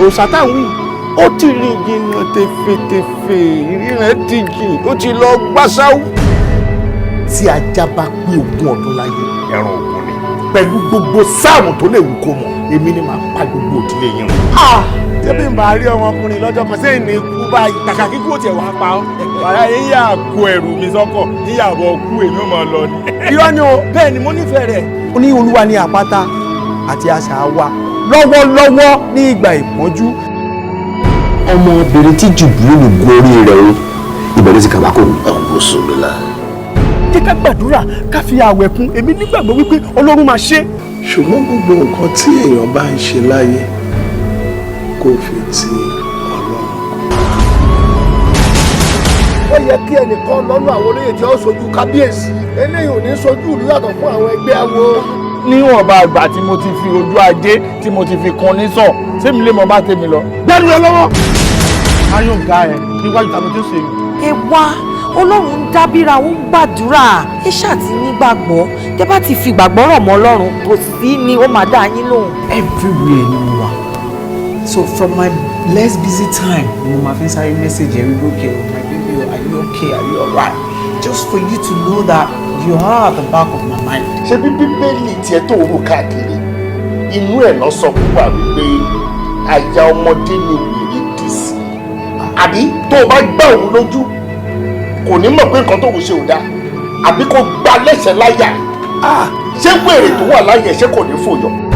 òṣàtàwí ó ti rìn jìnnà tẹ̀fẹ̀tẹ̀fẹ̀ ìrìn rẹ̀ ti jìn ó ti lọ gbásáwó. tí ajá bá pé 20 ọdún láyé ẹran ògùn ni. pẹ̀lú gbogbo sáàmù tó lè wù kó mọ̀ èmi ni màá pa gbogbo òdílé yín run. tẹ́bí ń bá rí ọmọkùnrin lọ́jọ́ kan sẹ́yìn ní ikú báyìí kàkà kíkú tiẹ̀ wá pa ọ́. wàrà yíyà kó ẹrù mi sọ́kọ̀ yíyàbọ̀ kú èmi ò máa lọ ni. irọ́ ni o bẹ́ẹ̀ ni mo nífẹ̀ẹ́ rẹ̀. ó ní Olúwa ní àpáta àti asà wa lọ́wọ́lọ́wọ́ ní ìgbà ìpọ́njú. ọmọbìnrin tí Jìbìrìlù gorí rẹ̀ o ìbẹ̀rẹ̀ sí kàbákò ní. ọ̀gbọ́n sómi la. jẹ́ ká gbàdúrà ká fi àwẹ̀ kún èmi nígbàgbọ́ wípé Ọlọ́run máa ṣe. ṣùgbọ́n gbogbo nǹkan tí èèyàn bá ń ṣe láyé kó fi ti Ọlọ́run. ó yẹ kí ẹnìkan lọ́nà àwọn olóyè tí ó sojú kábíyèsí eléyìí ò ní sojú ìlú yàtọ̀ fún àwọn ẹgbẹ́ awo. níwọ̀nba àgbà tí mo ti fi ojú ajé tí mo ti fi kun ní sọ sẹ́mi lè mọ bá tèmi lọ. gbẹ́nu ẹ lọ́wọ́. ayọ̀ ga ẹ níwájú tàbí tó ṣe. ẹ wá Ọlọ́run ń dábìrà ó ń gbàdúrà ẹ ṣáàtì nígbàgbọ́ tẹ bá ti fi gbàgbọ́ rọ̀ mọ́ Ọlọ́run kò sí ni ó máa dá yín lóhùn. everywhere ni mo wà so from my less busy time mo máa fi sáré message every okay my baby are you okay are you alright just for you to know that you are at the back of my mind. ṣé bí bíbélì tiẹ̀ tó rò káàkiri inú ẹ̀ lọ sọ fún wa wípé àyà ọmọdé ni wèrè dì sí àbí tó o bá gbá òun lójú kò ní mọ̀ pé nǹkan tó ń ṣe ò dáa àbí kò gbá lẹ́sẹ̀ láyà ṣé wèrè tó wà láyà ṣé kò ní fòyọ.